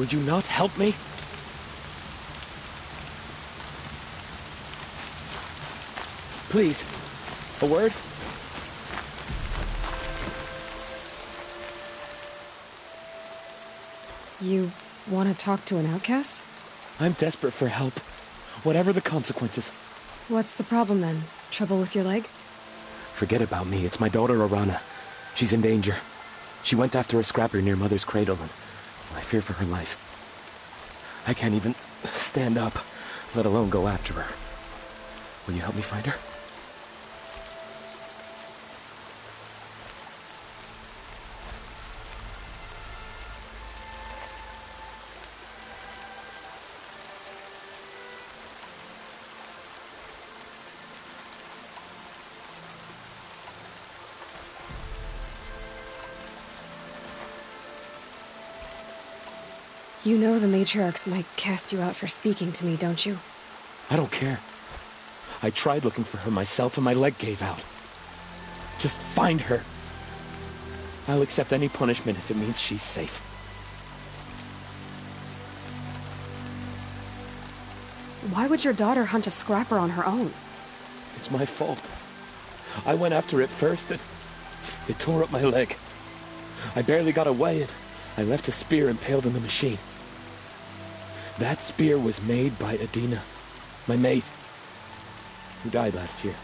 Would you not help me? Please, a word? You want to talk to an outcast? I'm desperate for help, whatever the consequences. What's the problem then? Trouble with your leg? Forget about me, it's my daughter Arana. She's in danger. She went after a scrapper near Mother's cradle, and I fear for her life. I can't even stand up, let alone go after her. Will you help me find her? You know the matriarchs might cast you out for speaking to me, don't you? I don't care. I tried looking for her myself and my leg gave out. Just find her. I'll accept any punishment if it means she's safe. Why would your daughter hunt a scrapper on her own? It's my fault. I went after it first and it tore up my leg. I barely got away and I left a spear impaled in the machine. That spear was made by Adina, my mate, who died last year.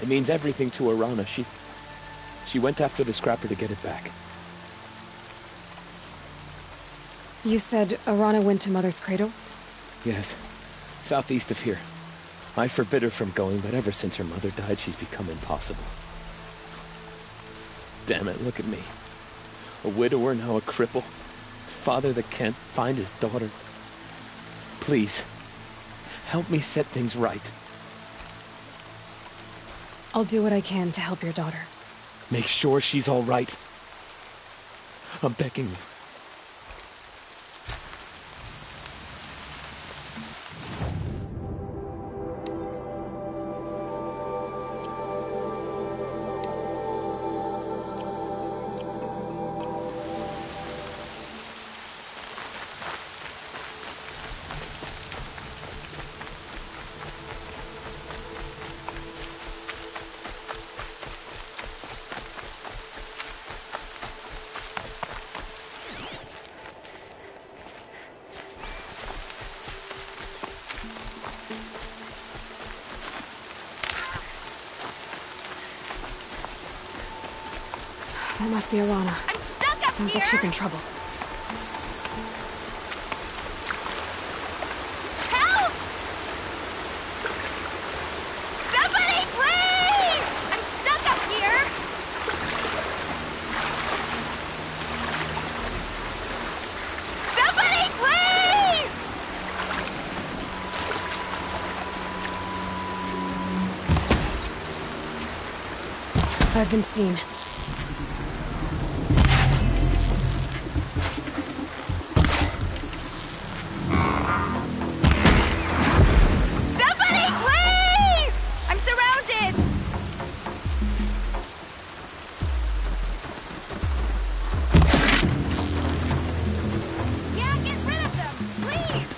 It means everything to Arana. She went after the scrapper to get it back. You said Arana went to Mother's cradle? Yes, southeast of here. I forbid her from going, but ever since her mother died, she's become impossible. Damn it, look at me. A widower, now a cripple. Father that can't find his daughter. Please, help me set things right. I'll do what I can to help your daughter. Make sure she's all right. I'm begging you. That must be Arana. I'm stuck up Sounds here! like she's in trouble. Help! Somebody, please! I'm stuck up here! Somebody, please! I've been seen. Somebody, please! I'm surrounded! Yeah, get rid of them, please!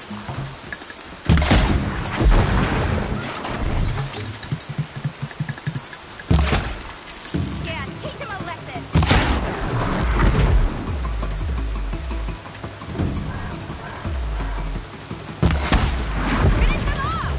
Yeah, teach him a lesson! Finish them off!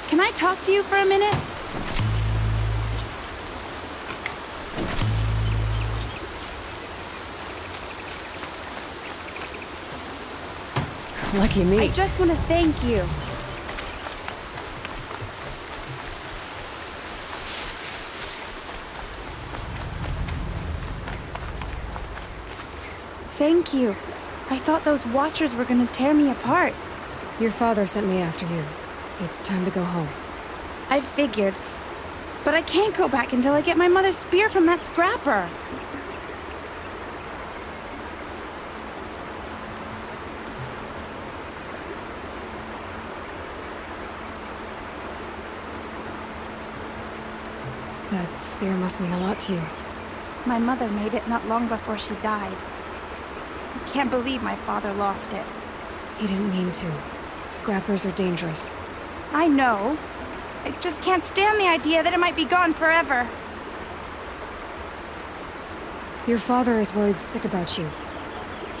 Can I talk to you for a minute? Lucky me. I just want to thank you. Thank you. I thought those Watchers were gonna tear me apart. Your father sent me after you. It's time to go home. I figured. But I can't go back until I get my mother's spear from that scrapper. That spear must mean a lot to you. My mother made it not long before she died. I can't believe my father lost it. He didn't mean to. Scrappers are dangerous. I know. I just can't stand the idea that it might be gone forever. Your father is worried sick about you.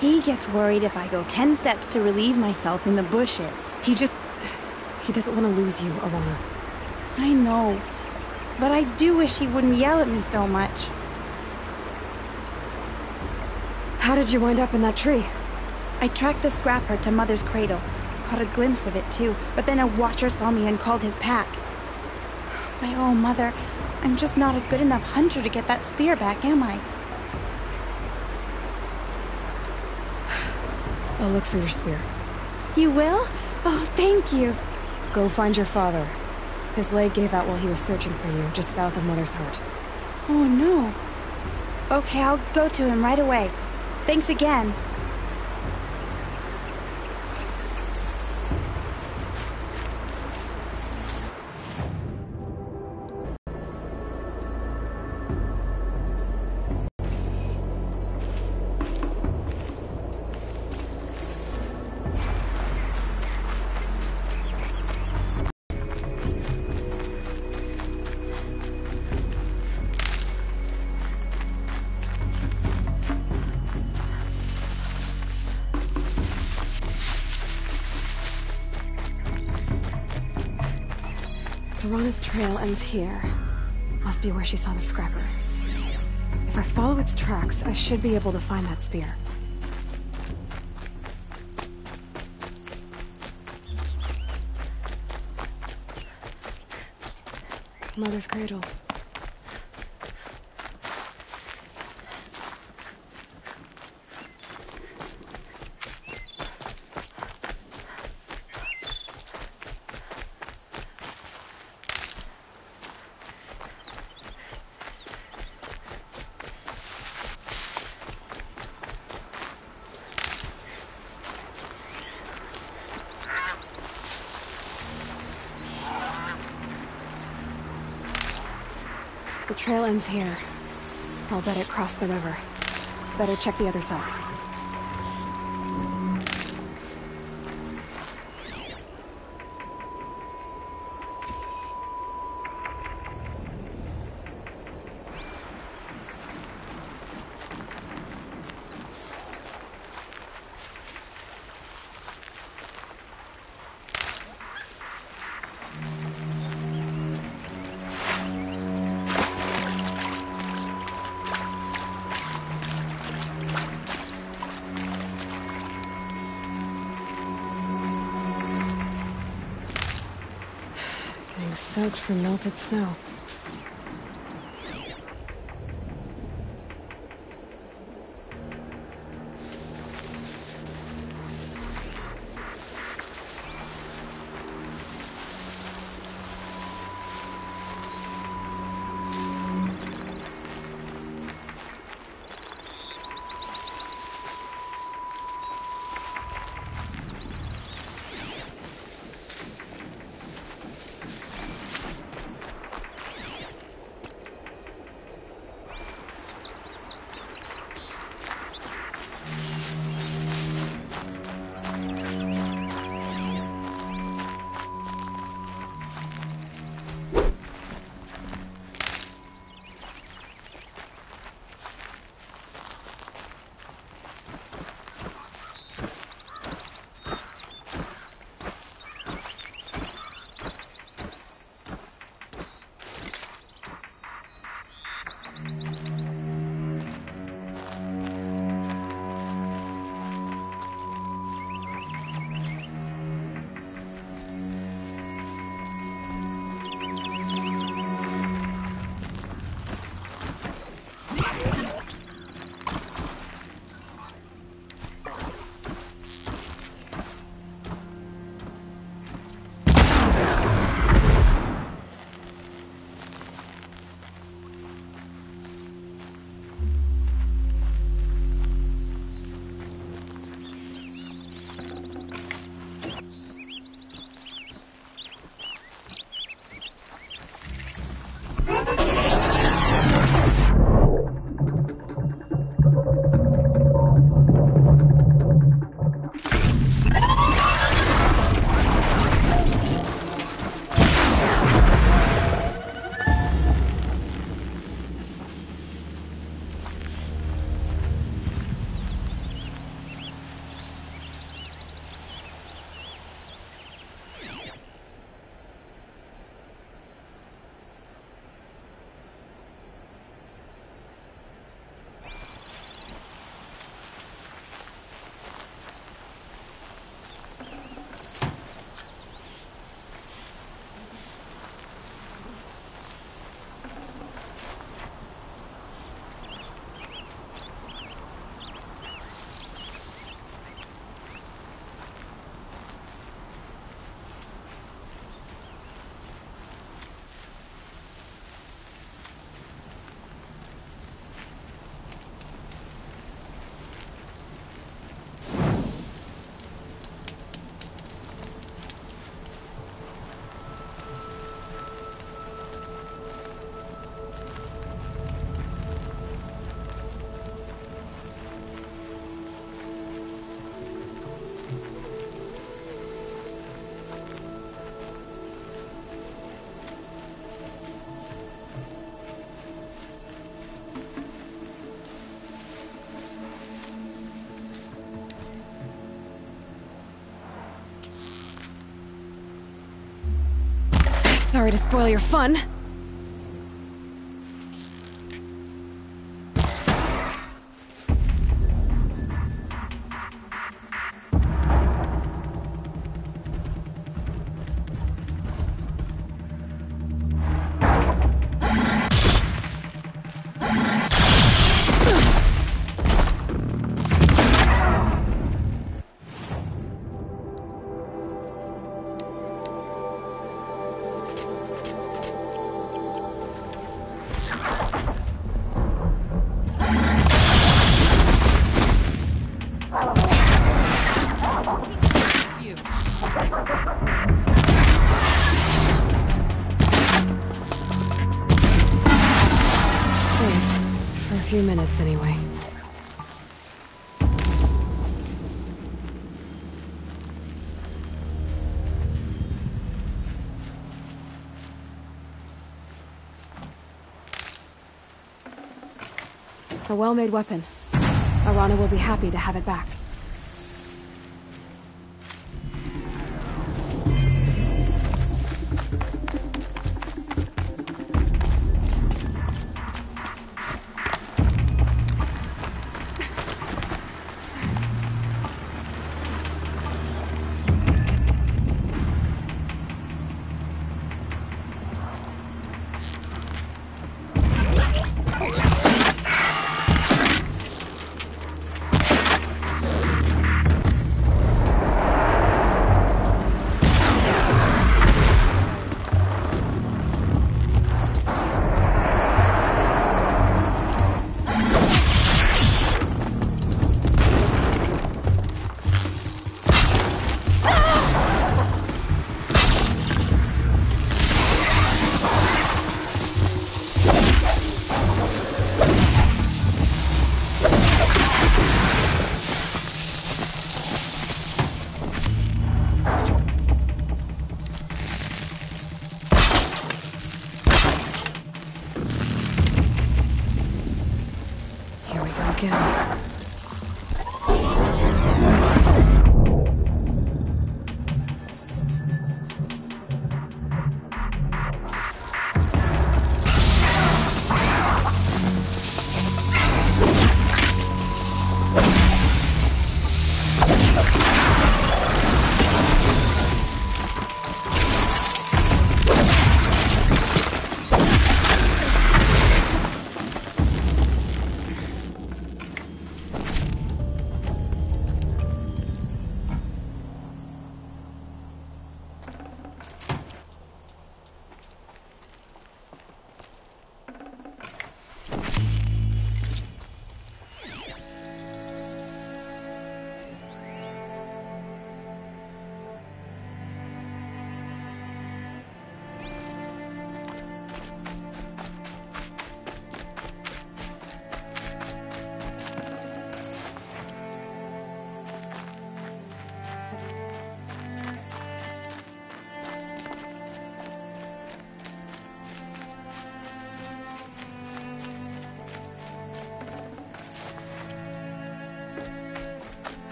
He gets worried if I go 10 steps to relieve myself in the bushes. He doesn't want to lose you, Awana. I know. But I do wish he wouldn't yell at me so much. How did you wind up in that tree? I tracked the scrapper to Mother's cradle. Caught a glimpse of it too, but then a watcher saw me and called his pack. My oh, Mother, I'm just not a good enough hunter to get that spear back, am I? I'll look for your spear. You will? Oh, thank you. Go find your father. His leg gave out while he was searching for you, just south of Mother's Heart. Oh, no. Okay, I'll go to him right away. Thanks again. Arana's trail ends here. Must be where she saw the scrapper. If I follow its tracks, I should be able to find that spear. Mother's cradle. The trail ends here. I'll bet it crossed the river. Better check the other side. Soaked from melted snow. Sorry to spoil your fun. Few minutes anyway. It's a well-made weapon. Arana will be happy to have it back.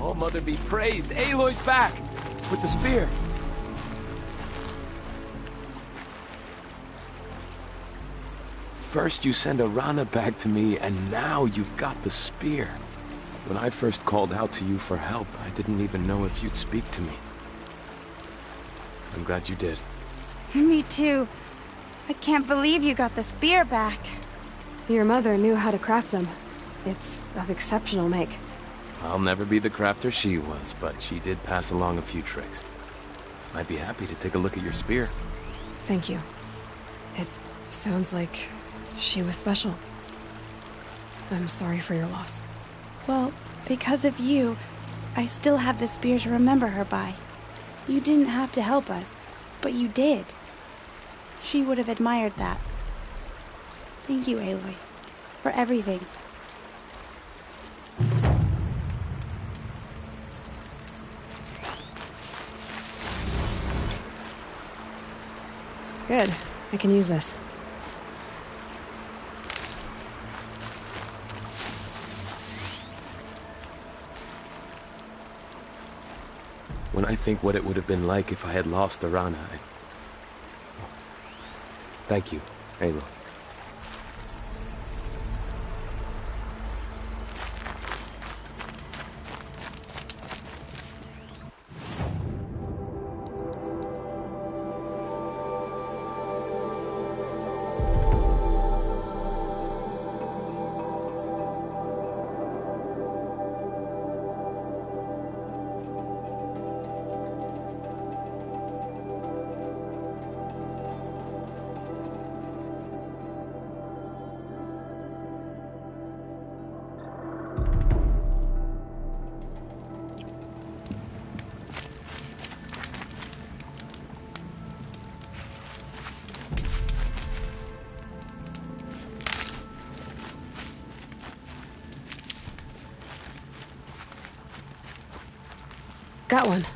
All Mother be praised. Aloy's back! With the spear. First you send Arana back to me, and now you've got the spear. When I first called out to you for help, I didn't even know if you'd speak to me. I'm glad you did. Me too. I can't believe you got the spear back. Your mother knew how to craft them. It's of exceptional make. I'll never be the crafter she was, but she did pass along a few tricks. I'd be happy to take a look at your spear. Thank you. It sounds like she was special. I'm sorry for your loss. Well, because of you, I still have the spear to remember her by. You didn't have to help us, but you did. She would have admired that. Thank you, Aloy, for everything. Good. I can use this. When I think what it would have been like if I had lost Arana, Thank you, Aloy. Got one.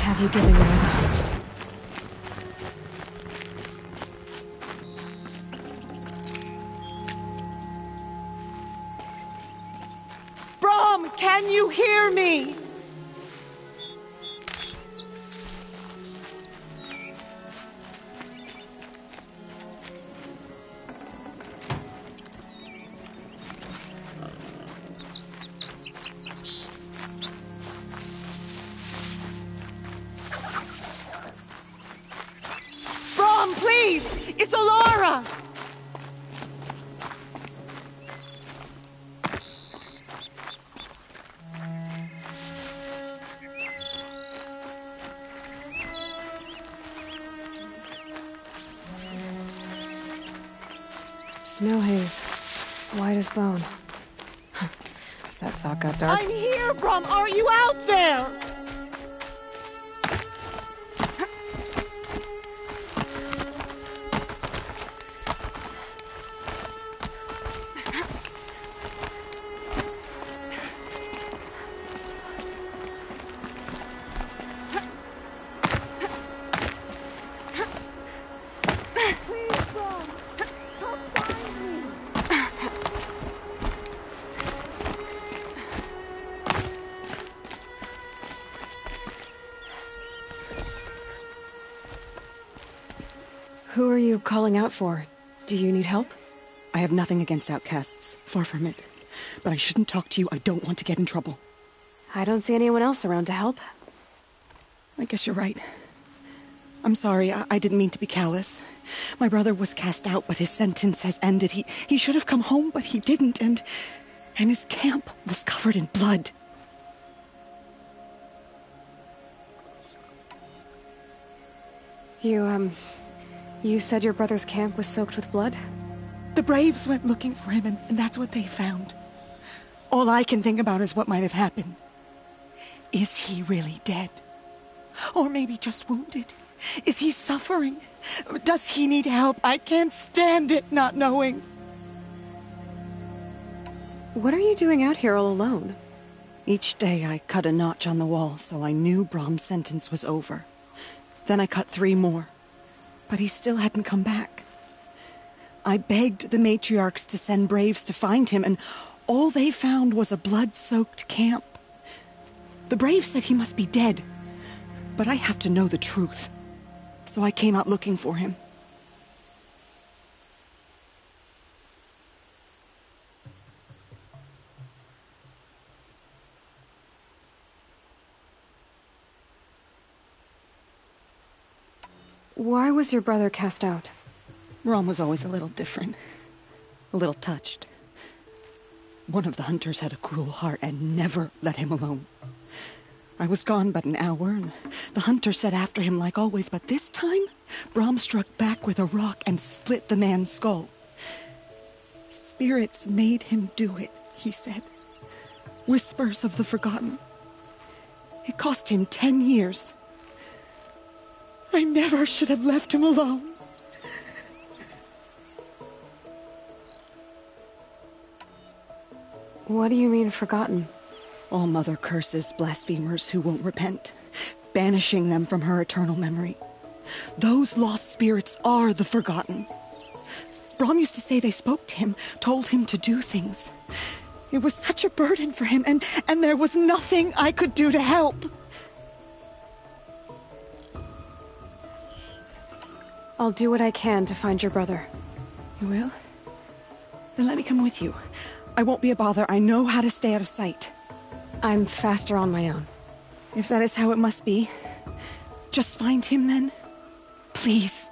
Have you given away the hunt? Brom, can you hear me? Snow haze. White as bone. That thought got dark. I'm here, Brom! Are you out there? Who are you calling out for? Do you need help? I have nothing against outcasts. Far from it. But I shouldn't talk to you. I don't want to get in trouble. I don't see anyone else around to help. I guess you're right. I'm sorry. I didn't mean to be callous. My brother was cast out, but his sentence has ended. He should have come home, but he didn't, and his camp was covered in blood. You said your brother's camp was soaked with blood? The Braves went looking for him, and that's what they found. All I can think about is what might have happened. Is he really dead? Or maybe just wounded? Is he suffering? Does he need help? I can't stand it not knowing. What are you doing out here all alone? Each day I cut a notch on the wall so I knew Brom's sentence was over. Then I cut 3 more. But he still hadn't come back. I begged the matriarchs to send Braves to find him, and all they found was a blood-soaked camp. The Braves said he must be dead, but I have to know the truth. So I came out looking for him. Why was your brother cast out? Rom was always a little different. A little touched. One of the hunters had a cruel heart and never let him alone. I was gone but an hour, and the hunter set after him like always, but this time, Brom struck back with a rock and split the man's skull. Spirits made him do it, he said. Whispers of the forgotten. It cost him 10 years. I never should have left him alone. What do you mean, forgotten? All Mother curses blasphemers who won't repent, banishing them from her eternal memory. Those lost spirits are the forgotten. Brom used to say they spoke to him, told him to do things. It was such a burden for him, and there was nothing I could do to help. I'll do what I can to find your brother. You will? Then let me come with you. I won't be a bother. I know how to stay out of sight. I'm faster on my own. If that is how it must be, just find him then. Please.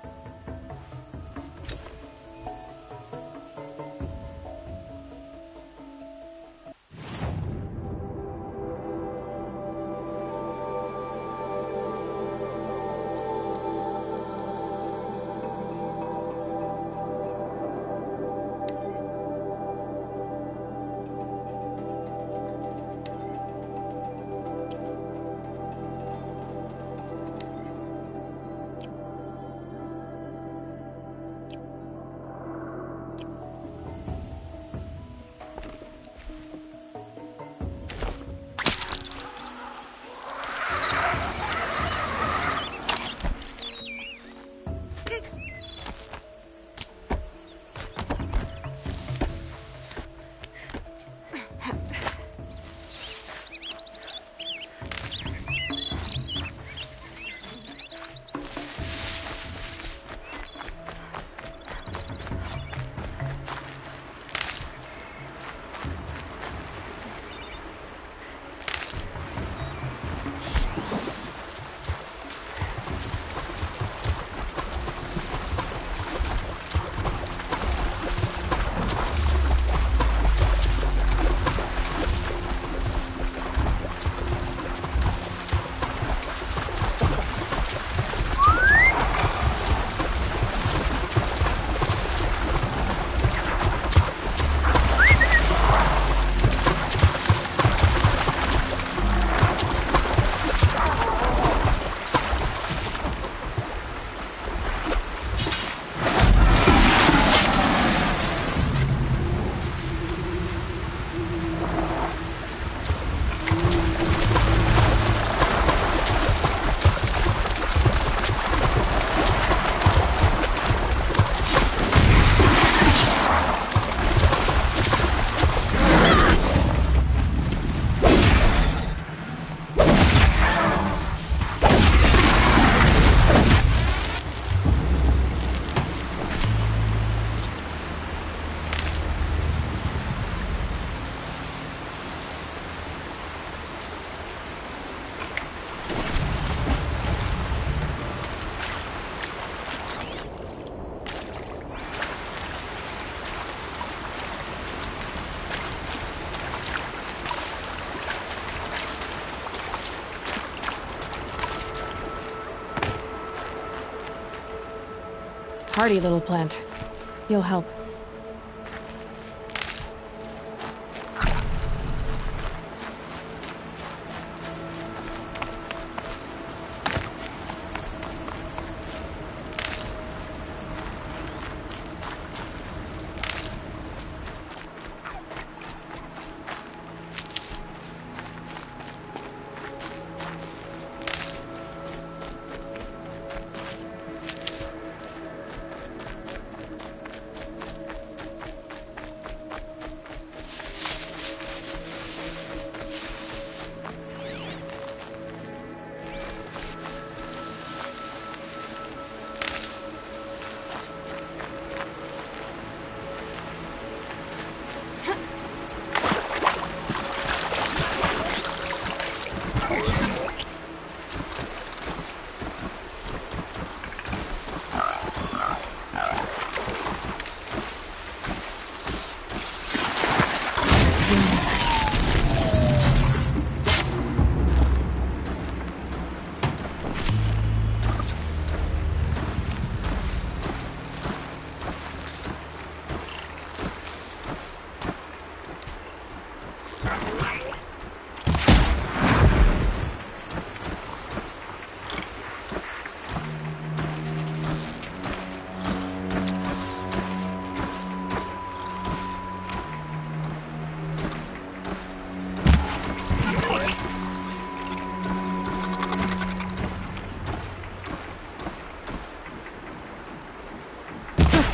hardy little plant. You'll help.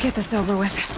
Get this over with.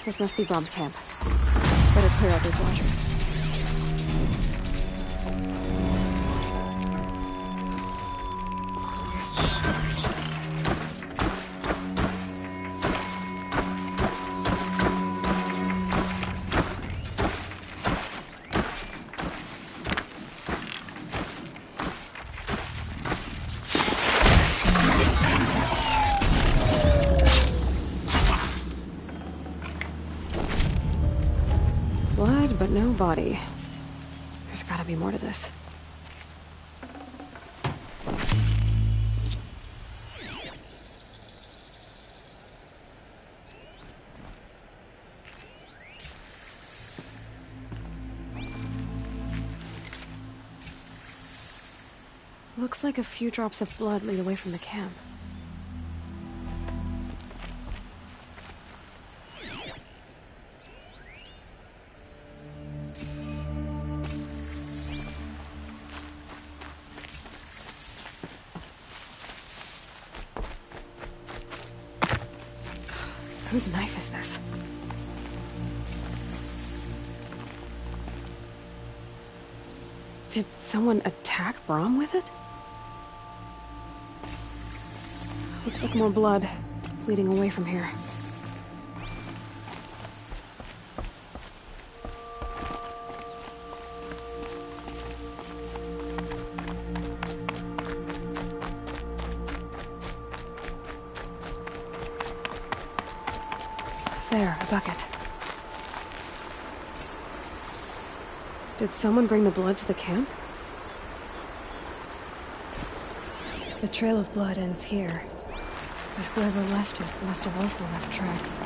This must be Brom's camp. Better clear out these watchers. Blood, but no body. There's gotta be more to this. Looks like a few drops of blood lead away from the camp. Whose knife is this? Did someone attack Brom with it? Looks like more blood leading away from here. There, a bucket. Did someone bring the blood to the camp? The trail of blood ends here, but whoever left it must have also left tracks.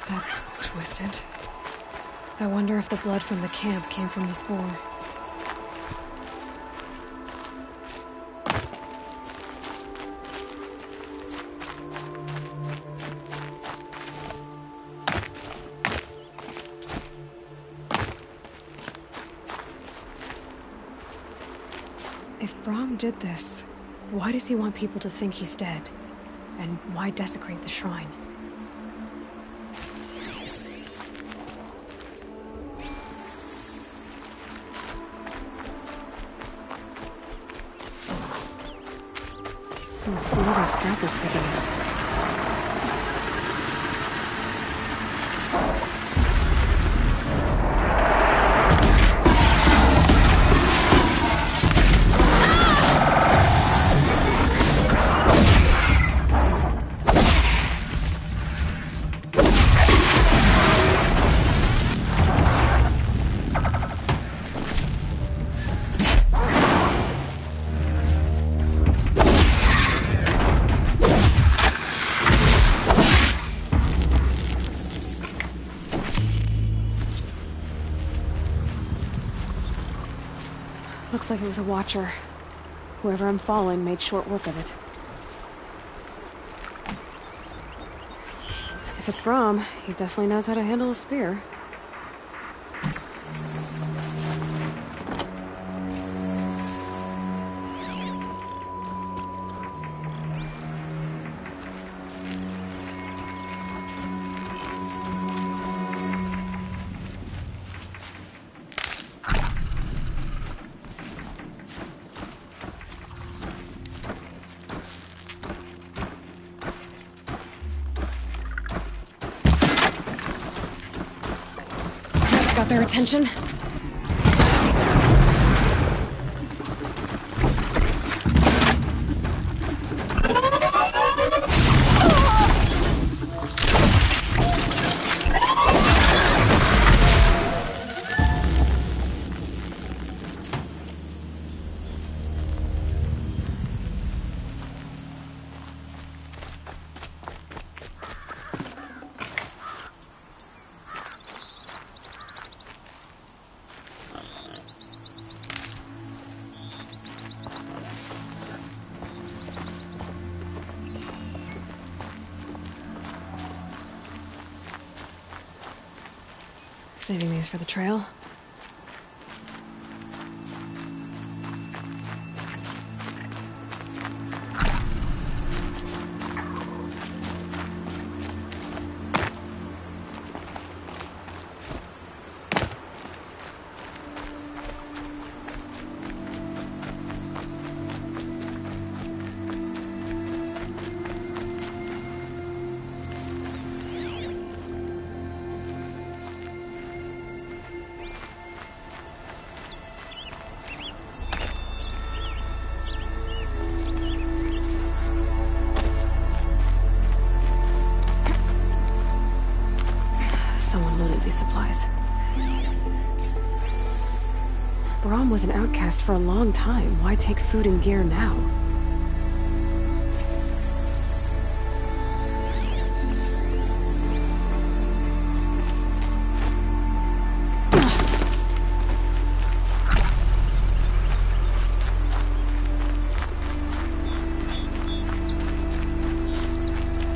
That's twisted. I wonder if the blood from the camp came from the spore. If Brahm did this, why does he want people to think he's dead? And why desecrate the shrine? What are those scrappers picking up? Looks like it was a watcher. Whoever I'm following made short work of it. If it's Brahm, he definitely knows how to handle a spear. Got their attention? Saving these for the trail. Someone loaded these supplies. Brahm was an outcast for a long time. Why take food and gear now?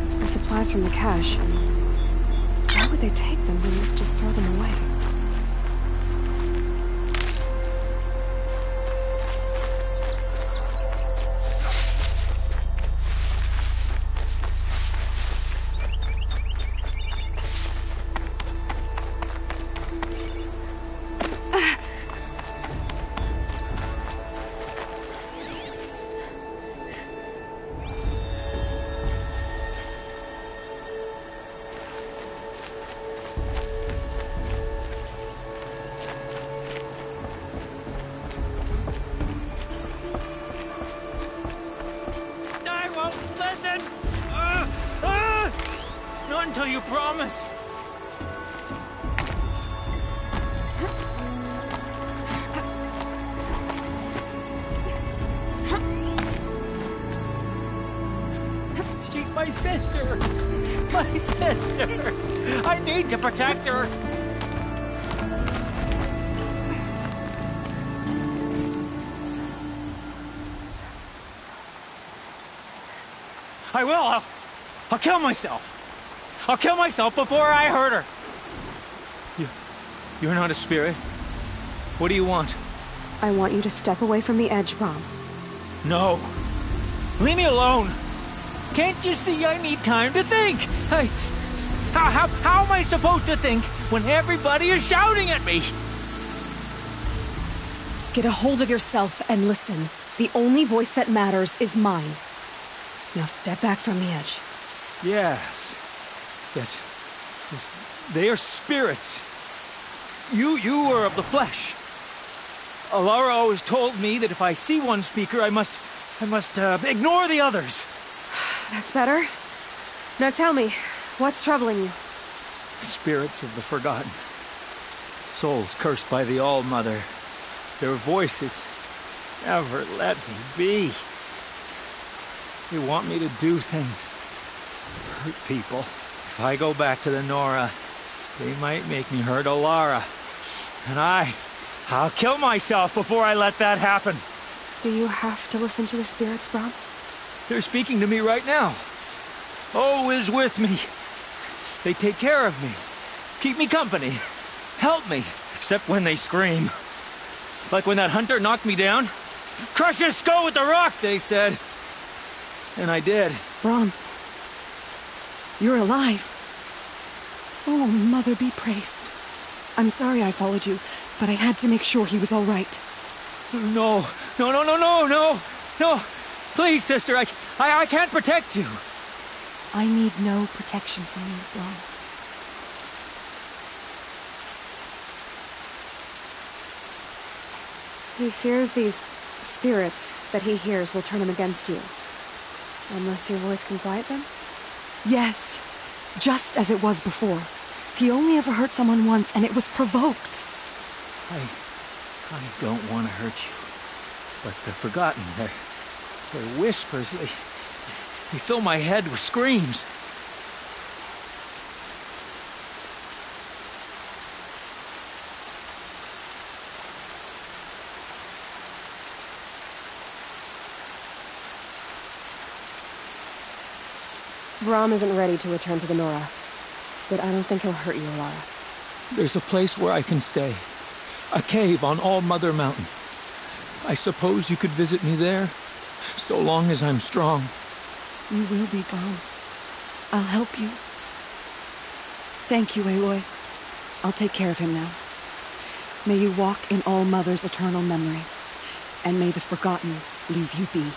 It's the supplies from the cache. Why would they take them when you just throw them away? Not until you promise. She's my sister. My sister. I need to protect her. I will. I'll kill myself. I'll kill myself before I hurt her. You're not a spirit. What do you want? I want you to step away from the edge, Brahm. No. Leave me alone. Can't you see I need time to think? How am I supposed to think when everybody is shouting at me? Get a hold of yourself and listen. The only voice that matters is mine. Now step back from the edge. Yes. They are spirits. You are of the flesh. Alara always told me that if I see one speaker, I must ignore the others. That's better. Now tell me, what's troubling you? Spirits of the forgotten. Souls cursed by the All-Mother. Their voices never let me be. They want me to do things. Hurt people. If I go back to the Nora, they might make me hurt Alara. And I I'll kill myself before I let that happen. Do you have to listen to the spirits, Brom? They're speaking to me right now. O is with me. They take care of me, keep me company, help me, except when they scream. Like when that hunter knocked me down. Crush his skull with the rock, they said. And I did. Brom, you're alive. Oh, Mother be praised. I'm sorry I followed you, but I had to make sure he was all right. No. No. Please, sister, I can't protect you. I need no protection from you, Brom. He fears these spirits that he hears will turn him against you. Unless your voice can quiet them? Yes, just as it was before. He only ever hurt someone once, and it was provoked. I don't want to hurt you. But the Forgotten, their whispers, they fill my head with screams. Brom isn't ready to return to the Nora, but I don't think he'll hurt you, Alara. There's a place where I can stay. A cave on All Mother Mountain. I suppose you could visit me there, so long as I'm strong. You will be, Brom. I'll help you. Thank you, Aloy. I'll take care of him now. May you walk in All Mother's eternal memory, and may the Forgotten leave you be.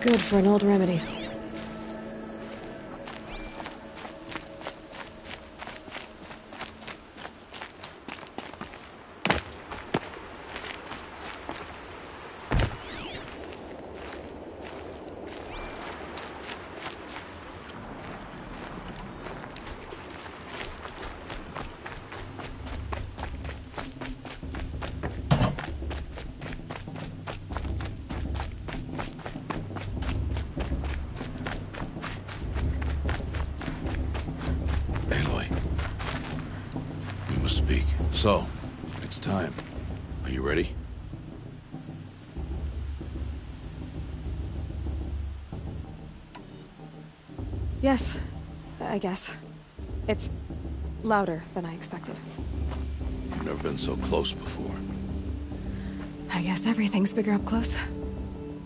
Good for an old remedy. So, it's time. Are you ready? Yes, I guess. It's louder than I expected. You've never been so close before. I guess everything's bigger up close.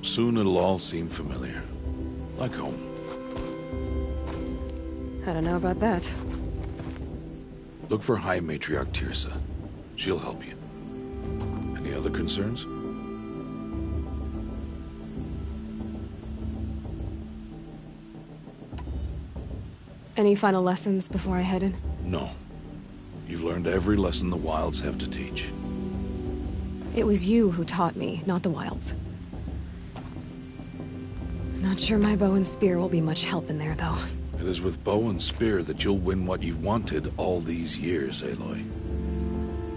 Soon it'll all seem familiar. Like home. I don't know about that. Look for High Matriarch Teersa. She'll help you. Any other concerns? Any final lessons before I head in? No. You've learned every lesson the Wilds have to teach. It was you who taught me, not the Wilds. Not sure my bow and spear will be much help in there, though. It is with bow and spear that you'll win what you've wanted all these years, Aloy.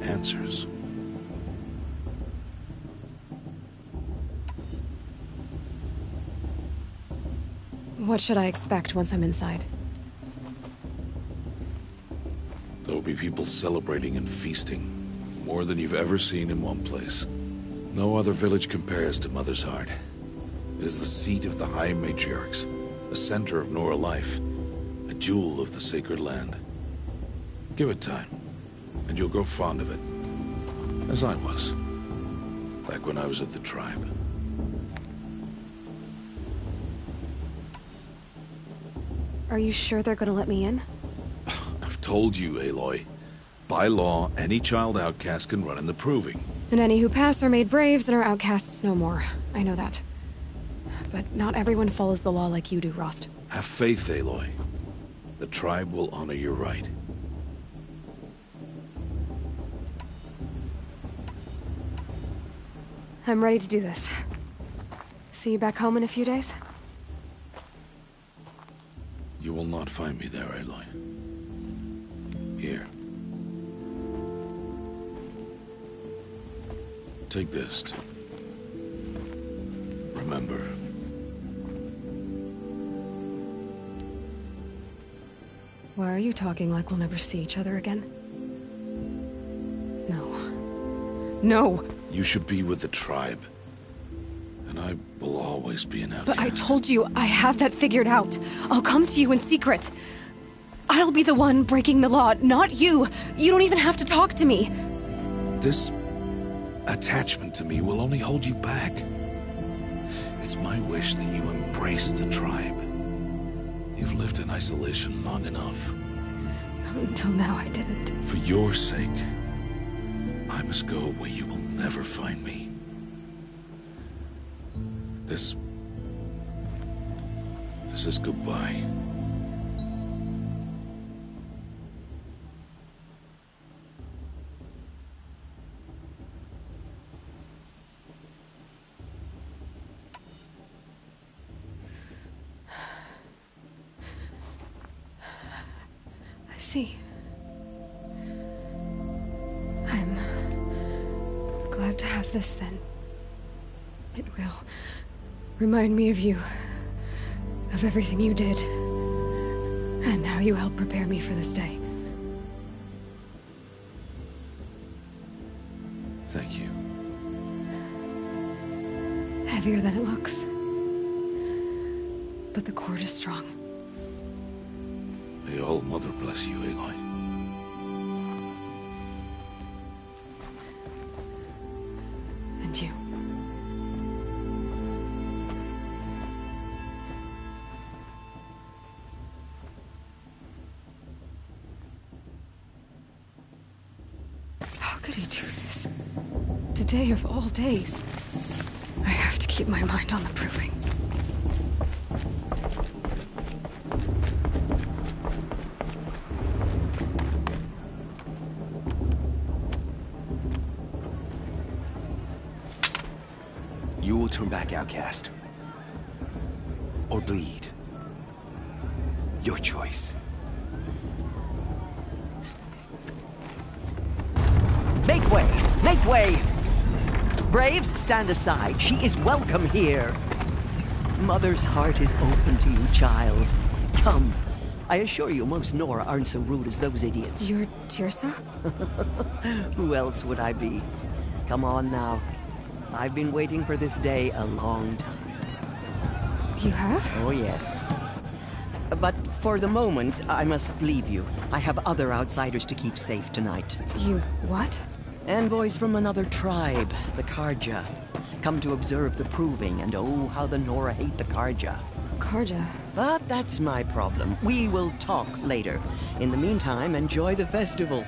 Answers. What should I expect once I'm inside? There will be people celebrating and feasting. More than you've ever seen in one place. No other village compares to Mother's Heart. It is the seat of the High Matriarchs, the center of Nora life, a jewel of the sacred land. Give it time, and you'll grow fond of it. As I was, back when I was of the tribe. Are you sure they're gonna let me in? I've told you, Aloy. By law, any child outcast can run in the Proving. And any who pass are made braves and are outcasts no more. I know that. But not everyone follows the law like you do, Rost. Have faith, Aloy. The tribe will honor your right. I'm ready to do this. See you back home in a few days? You will not find me there, Aloy. Here. Take this to remember. Why are you talking like we'll never see each other again? No. No! You should be with the tribe. And I will always be an outcast. But I told you, I have that figured out. I'll come to you in secret. I'll be the one breaking the law, not you. You don't even have to talk to me. This attachment to me will only hold you back. It's my wish that you embrace the tribe. You've lived in isolation long enough. Until now, I didn't. For your sake, I must go where you will never find me. This is goodbye. I see. I'm glad to have this then. It will remind me of you, of everything you did, and how you helped prepare me for this day. Thank you. Heavier than it looks. But the cord is strong. May All Mother bless you, Aloy. And you. How could he do this? Today of all days. I have to keep my mind on the Proving. will turn back outcast. Or bleed. Your choice. Make way! Make way! Braves, stand aside. She is welcome here. Mother's heart is open to you, child. Come. I assure you, most Nora aren't so rude as those idiots. You're Teersa? Who else would I be? Come on now. I've been waiting for this day a long time. You have? Oh, yes. But for the moment, I must leave you. I have other outsiders to keep safe tonight. You what? Envoys from another tribe, the Carja. Come to observe the proving, and oh, how the Nora hate the Carja. Carja? But that's my problem. We will talk later. In the meantime, enjoy the festival.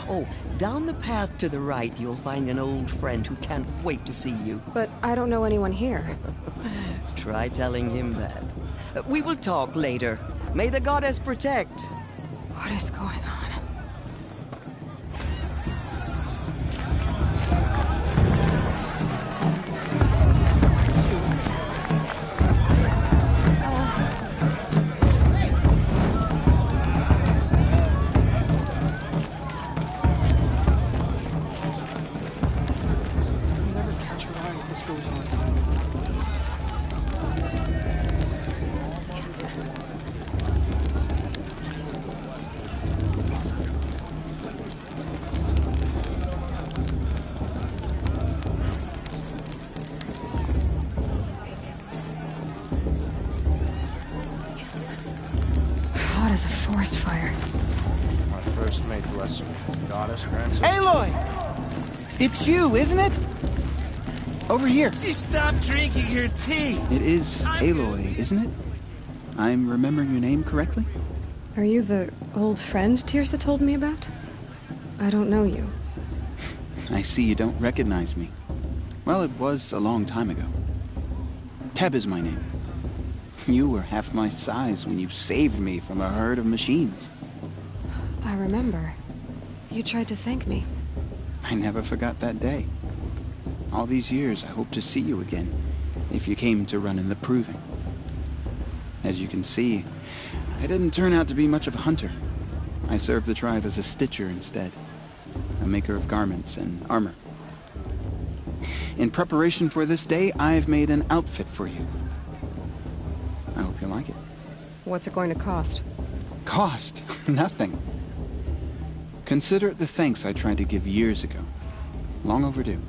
Oh, down the path to the right, you'll find an old friend who can't wait to see you. But I don't know anyone here. Try telling him that. We will talk later. May the goddess protect. What is going on? Hot as a forest fire. My first mate lesson. Goddess grants us... Aloy! It's you, isn't it? Over here. She stopped drinking her tea. It is Aloy, isn't it? I'm remembering your name correctly? Are you the old friend Teersa told me about? I don't know you. I see you don't recognize me. Well, it was a long time ago. Teb is my name. You were half my size when you saved me from a herd of machines. I remember. You tried to thank me. I never forgot that day. All these years, I hope to see you again, if you came to run in the proving. As you can see, I didn't turn out to be much of a hunter. I served the tribe as a stitcher instead, a maker of garments and armor. In preparation for this day, I've made an outfit for you. I hope you like it. What's it going to cost? Cost? Nothing. Consider it the thanks I tried to give years ago. Long overdue.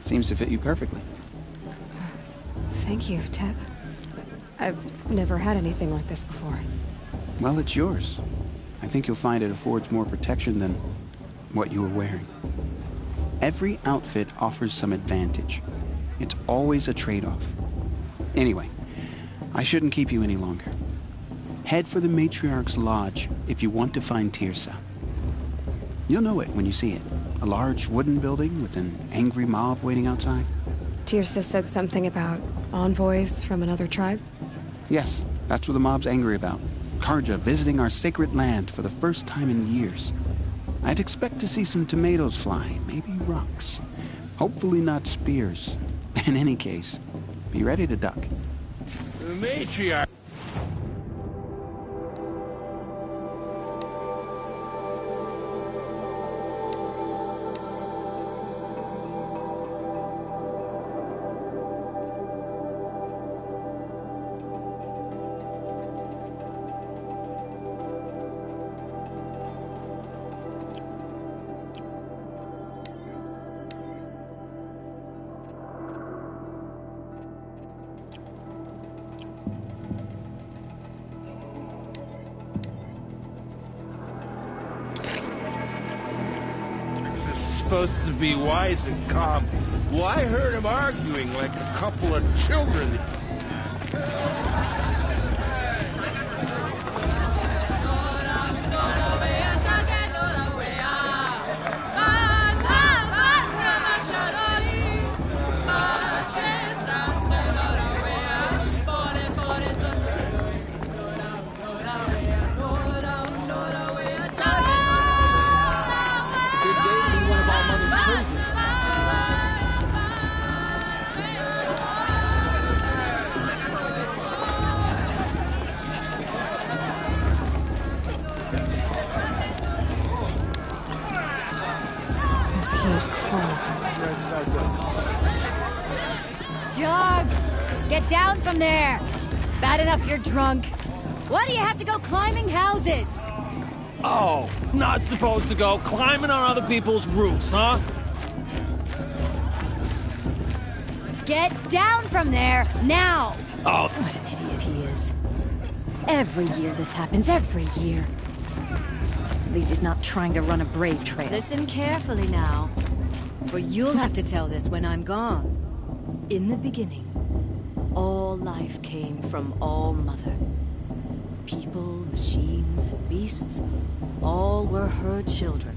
Seems to fit you perfectly. Thank you, Teb. I've never had anything like this before. Well, it's yours. I think you'll find it affords more protection than what you were wearing. Every outfit offers some advantage. It's always a trade-off. Anyway, I shouldn't keep you any longer. Head for the Matriarch's Lodge if you want to find Teersa. You'll know it when you see it. A large wooden building with an angry mob waiting outside. Teersa said something about envoys from another tribe? Yes, that's what the mob's angry about. Carja visiting our sacred land for the first time in years. I'd expect to see some tomatoes fly, maybe rocks. Hopefully not spears. In any case, be ready to duck. The matriarch. Supposed to be wise and calm. Well, I heard him arguing like a couple of children. Jug! Get down from there! Bad enough you're drunk. Why do you have to go climbing houses? Oh, not supposed to go climbing on other people's roofs, huh? Get down from there, now! Oh. What an idiot he is. Every year this happens, every year. At least he's not trying to run a brave trail. Listen carefully now, for you'll have to tell this when I'm gone. In the beginning, all life came from All Mother. People, machines, and beasts, all were her children.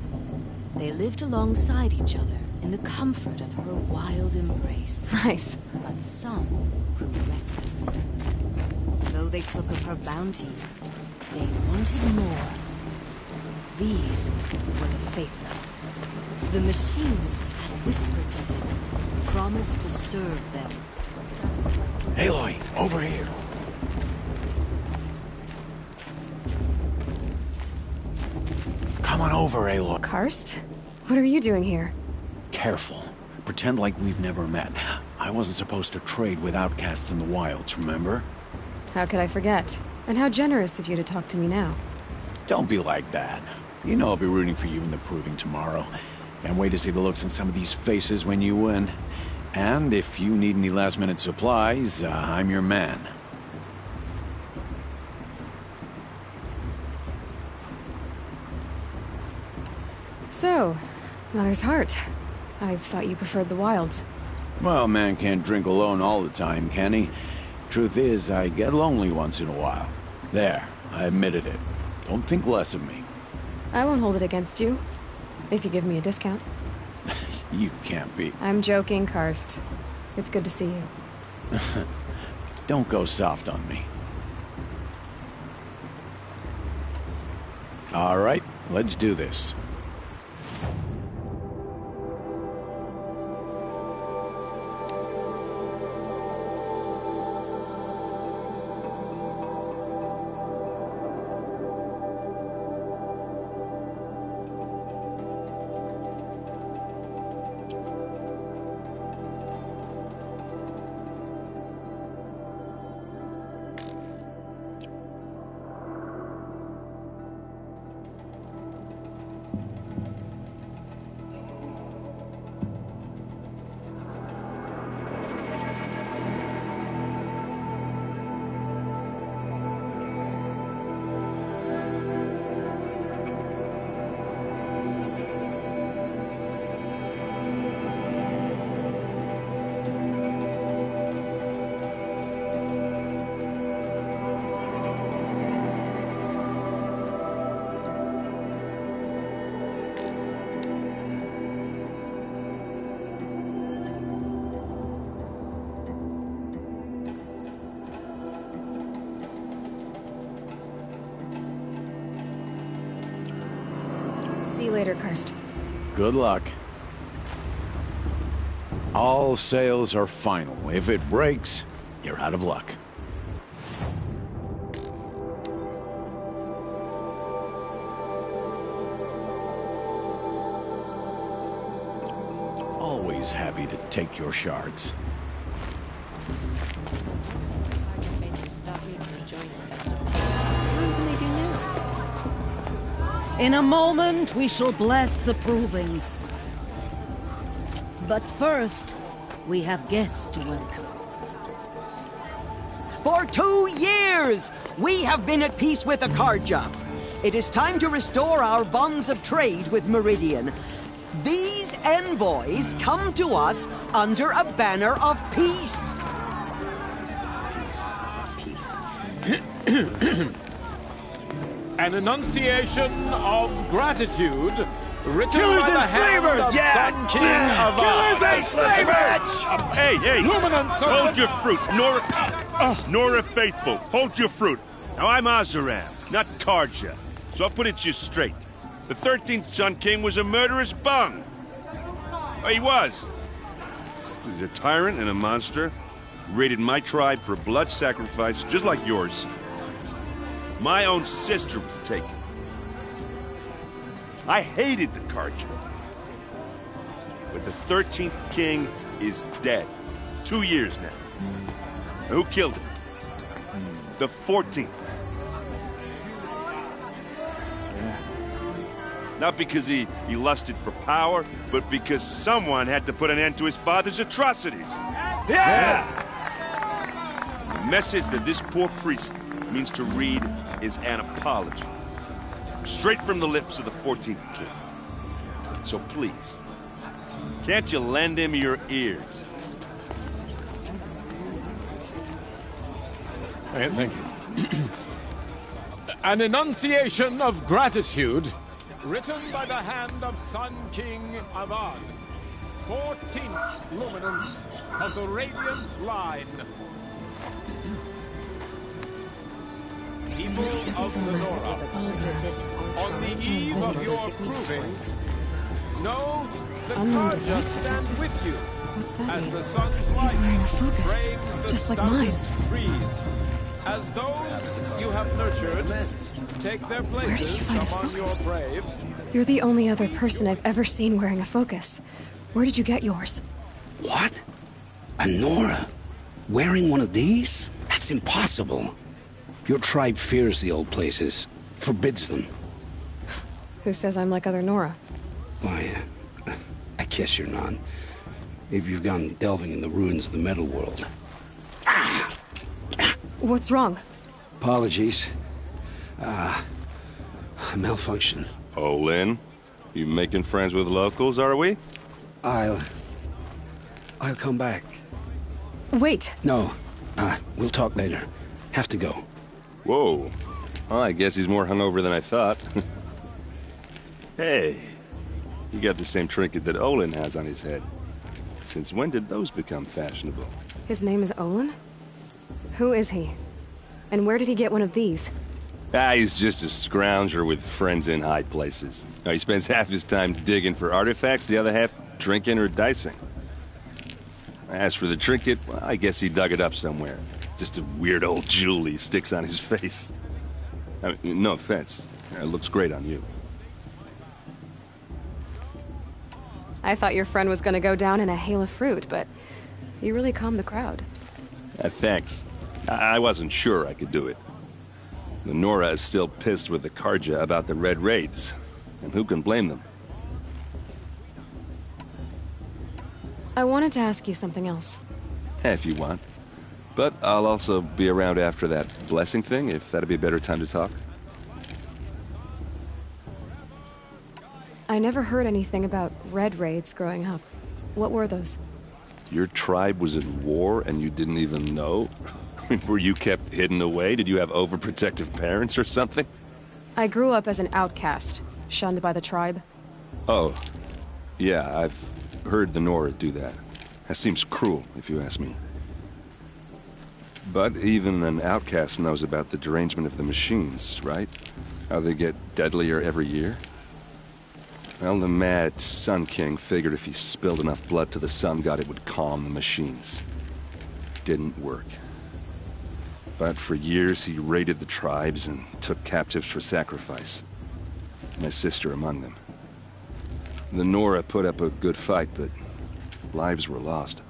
They lived alongside each other in the comfort of her wild embrace. Nice. But some grew restless. Though they took of her bounty, they wanted more. These were the faithless. The machines had whispered to them, promised to serve them. Aloy, over here. Come on over, Aloy. Karst? What are you doing here? Careful. Pretend like we've never met. I wasn't supposed to trade with outcasts in the wilds, remember? How could I forget? And how generous of you to talk to me now. Don't be like that. You know I'll be rooting for you in the proving tomorrow. Can't wait to see the looks on some of these faces when you win. And if you need any last-minute supplies, I'm your man. So, Mother's Heart. I thought you preferred the wilds. Well, man can't drink alone all the time, can he? Truth is, I get lonely once in a while. There, I admitted it. Don't think less of me. I won't hold it against you, if you give me a discount. You can't be. I'm joking, Karst. It's good to see you. Don't go soft on me. All right, let's do this. See you later, Karst. Good luck. All sales are final. If it breaks, you're out of luck. Always happy to take your shards. In a moment, we shall bless the proving. But first, we have guests to welcome. For 2 years, we have been at peace with Akarja. It is time to restore our bonds of trade with Meridian. These envoys come to us under a banner of peace. An enunciation of gratitude written Killers by the and hand slavers! of Yeah! Sun King of Killers and slavers! Hey, hey! Luminance of Hold the- your fruit, Nora Faithful. Hold your fruit. Now, I'm Azaram, not Karja, so I'll put it to you straight. The 13th Sun King was a murderous bung. Oh, he was. He's a tyrant and a monster. Raided my tribe for blood sacrifice, just like yours. My own sister was taken. I hated the Karja. But the 13th king is dead. 2 years now. And who killed him? The 14th. Not because he lusted for power, but because someone had to put an end to his father's atrocities. Yeah! The message that this poor priest means to read is an apology. Straight from the lips of the 14th king. So please, can't you lend him your ears? Thank you. An enunciation of gratitude written by the hand of Sun King Avad, 14th luminance of the Radiant Line. People of the Nora, on the eve of your proving, know the Karja stand with you. What's that As mean? the sun's He's light wearing a focus, frames the just like mine. stoutest trees. As those you have nurtured take their Where did places you find a among your focus? braves, You're the only other person I've ever seen wearing a focus. Where did you get yours? What? A Nora? Wearing one of these? That's impossible. Your tribe fears the old places, forbids them. Who says I'm like other Nora? Why, I guess you're not. If you've gone delving in the ruins of the metal world. What's wrong? Apologies. Malfunction. Oh, Lynn, you making friends with locals, are we? I'll come back. Wait. No, we'll talk later. Have to go. Whoa. Well, I guess he's more hungover than I thought. Hey, you got the same trinket that Olin has on his head. Since when did those become fashionable? His name is Olin? Who is he? And where did he get one of these? He's just a scrounger with friends in high places. He spends half his time digging for artifacts, the other half drinking or dicing. As for the trinket, well, I guess he dug it up somewhere. Just a weird old jewel he sticks on his face. I mean, no offense. It looks great on you. I thought your friend was gonna go down in a hail of fruit, but you really calmed the crowd. Thanks. I wasn't sure I could do it. The Nora is still pissed with the Karja about the Red Raids, and who can blame them? I wanted to ask you something else. If you want. But I'll also be around after that blessing thing, if that'd be a better time to talk. I never heard anything about red raids growing up. What were those? Your tribe was at war and you didn't even know? Were you kept hidden away? Did you have overprotective parents or something? I grew up as an outcast, shunned by the tribe. Oh, yeah, I've heard the Nora do that. That seems cruel, if you ask me. But even an outcast knows about the derangement of the machines, right? How they get deadlier every year? Well, the mad Sun King figured if he spilled enough blood to the Sun God, it would calm the machines. Didn't work. But for years, he raided the tribes and took captives for sacrifice. My sister among them. The Nora put up a good fight, but lives were lost.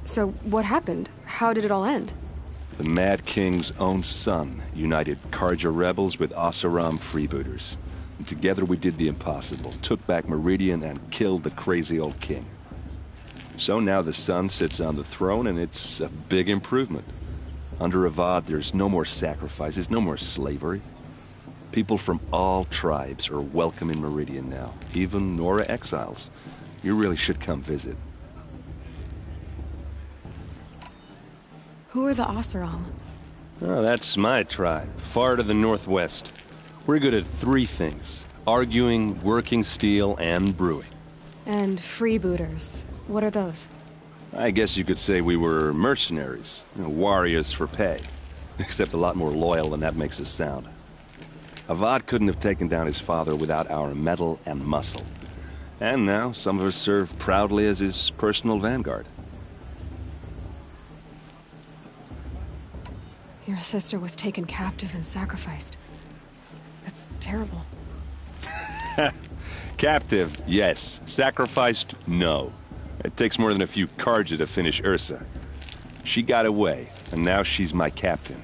So, what happened? How did it all end? The Mad King's own son united Carja rebels with Oseram freebooters. And together we did the impossible, took back Meridian and killed the crazy old king. So now the son sits on the throne, and it's a big improvement. Under Avad, there's no more sacrifices, no more slavery. People from all tribes are welcome in Meridian now, even Nora exiles. You really should come visit. Who are the Oseram? Oh, that's my tribe, far to the northwest. We're good at 3 things: arguing, working steel, and brewing. And freebooters. What are those? I guess you could say we were mercenaries, warriors for pay. Except a lot more loyal than that makes us sound. Avad couldn't have taken down his father without our metal and muscle. And now some of us serve proudly as his personal vanguard. Your sister was taken captive and sacrificed. That's terrible. Captive, yes. Sacrificed, no. It takes more than a few Carja to finish Ursa. She got away, and now she's my captain.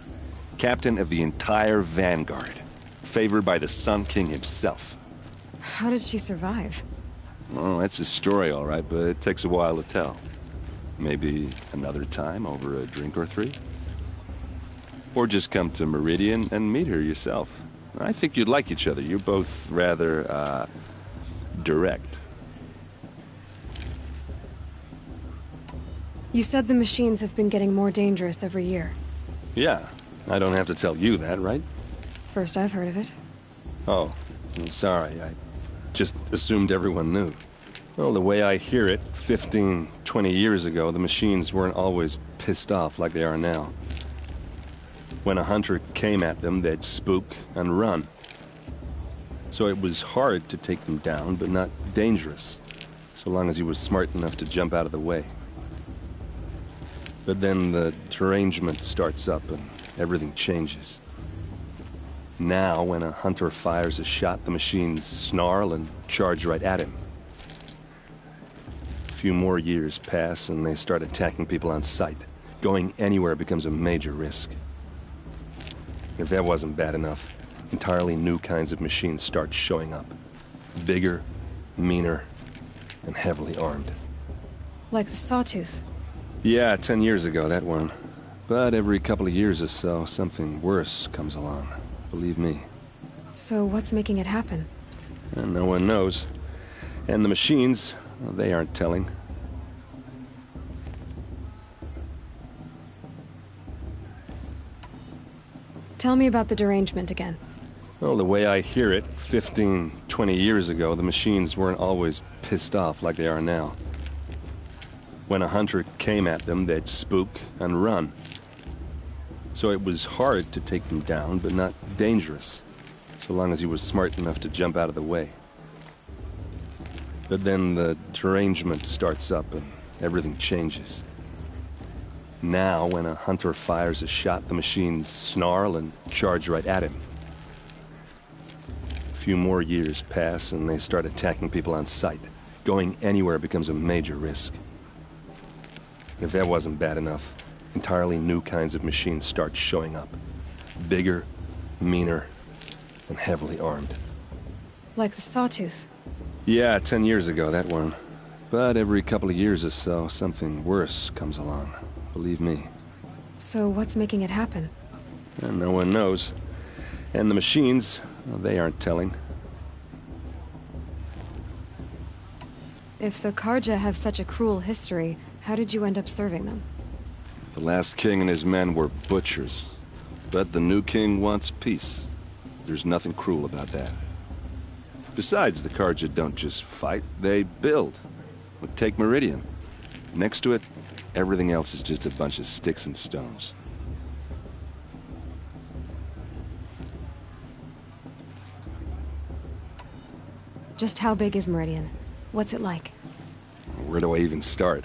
Captain of the entire Vanguard. Favored by the Sun King himself. How did she survive? Oh, that's a story, all right, but it takes a while to tell. Maybe another time over a drink or 3? Or just come to Meridian and meet her yourself. I think you'd like each other. You're both rather, direct. You said the machines have been getting more dangerous every year. Yeah, I don't have to tell you that, right? First I've heard of it. Oh, I'm sorry. I just assumed everyone knew. Well, the way I hear it, 15, 20 years ago, the machines weren't always pissed off like they are now. When a hunter came at them, they'd spook and run. So it was hard to take them down, but not dangerous, so long as he was smart enough to jump out of the way. But then the derangement starts up and everything changes. Now, when a hunter fires a shot, the machines snarl and charge right at him. A few more years pass and they start attacking people on sight. Going anywhere becomes a major risk. If that wasn't bad enough, entirely new kinds of machines start showing up. Bigger, meaner, and heavily armed. Like the Sawtooth? Yeah, 10 years ago, that one. But every couple of years or so, something worse comes along. Believe me. So what's making it happen? And no one knows. And the machines, well, they aren't telling. Tell me about the derangement again. Well, the way I hear it, 15, 20 years ago, the machines weren't always pissed off like they are now. When a hunter came at them, they'd spook and run. So it was hard to take them down, but not dangerous, so long as he was smart enough to jump out of the way. But then the derangement starts up and everything changes. Now, when a hunter fires a shot, the machines snarl and charge right at him. A few more years pass and they start attacking people on sight. Going anywhere becomes a major risk. If that wasn't bad enough, entirely new kinds of machines start showing up. Bigger, meaner, and heavily armed. Like the Sawtooth? Yeah, 10 years ago, that one. But every couple of years or so, something worse comes along. Believe me. So what's making it happen? And no one knows. And the machines, well, they aren't telling. If the Carja have such a cruel history, how did you end up serving them? The last king and his men were butchers. But the new king wants peace. There's nothing cruel about that. Besides, the Carja don't just fight, they build. Take Meridian. Next to it, everything else is just a bunch of sticks and stones. Just how big is Meridian? What's it like? Where do I even start?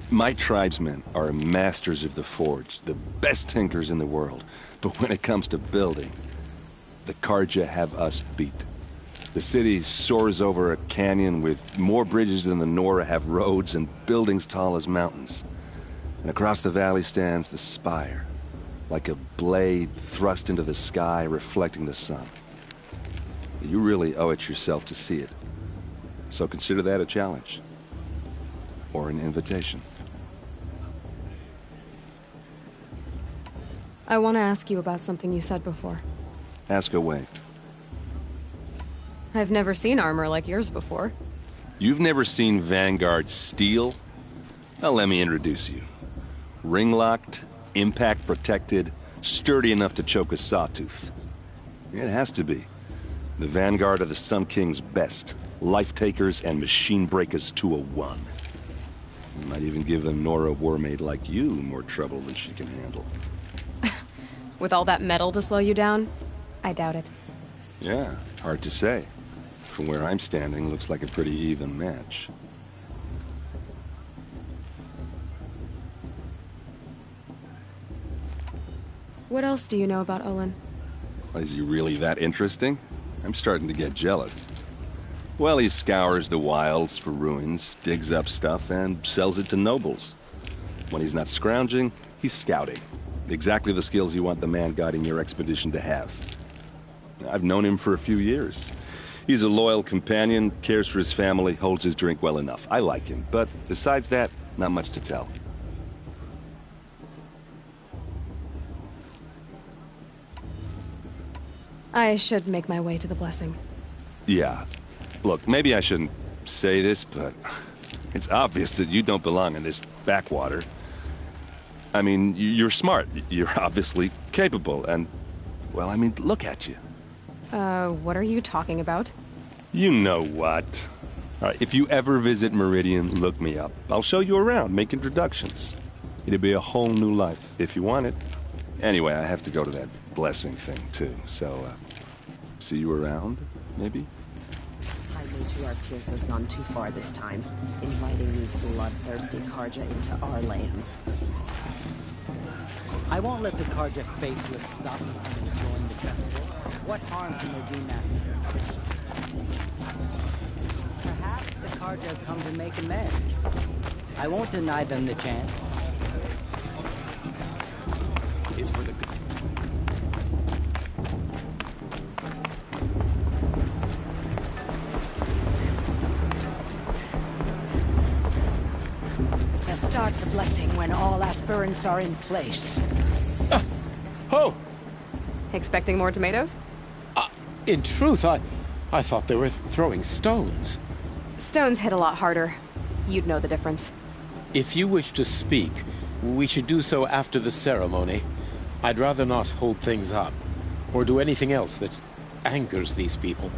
My tribesmen are masters of the forge, the best tinkers in the world. But when it comes to building, the Carja have us beat. The city soars over a canyon with more bridges than the Nora have roads and buildings tall as mountains. And across the valley stands the spire, like a blade thrust into the sky, reflecting the sun. You really owe it yourself to see it. So consider that a challenge. Or an invitation. I want to ask you about something you said before. Ask away. I've never seen armor like yours before. You've never seen Vanguard steel? Well, let me introduce you. Ring-locked, impact-protected, sturdy enough to choke a sawtooth. It has to be. The Vanguard of the Sun King's best. Life-takers and machine-breakers to a one. You might even give a Nora warmaid like you more trouble than she can handle. With all that metal to slow you down? I doubt it. Yeah, hard to say. From where I'm standing, looks like a pretty even match. What else do you know about Olin? Is he really that interesting? I'm starting to get jealous. Well, he scours the wilds for ruins, digs up stuff, and sells it to nobles. When he's not scrounging, he's scouting. Exactly the skills you want the man guiding your expedition to have. I've known him for a few years. He's a loyal companion, cares for his family, holds his drink well enough. I like him, but besides that, not much to tell. I should make my way to the blessing. Yeah. Look, maybe I shouldn't say this, but it's obvious that you don't belong in this backwater. I mean, you're smart. You're obviously capable, and, well, I mean, look at you. What are you talking about? You know what. All right, if you ever visit Meridian, look me up. I'll show you around, make introductions. It'll be a whole new life, if you want it. Anyway, I have to go to that blessing thing, too, so, see you around, maybe? High Matriarch Tears has gone too far this time, inviting these bloodthirsty Carja into our lands. I won't let the Carja faithless stop me from enjoying the festival. What harm can there be now? Perhaps the Carja have come to make amends. I won't deny them the chance. It's for the good. Start the blessing when all aspirants are in place. Oh! Expecting more tomatoes? In truth, I thought they were throwing stones. Stones hit a lot harder. You'd know the difference. If you wish to speak, we should do so after the ceremony. I'd rather not hold things up, or do anything else that angers these people.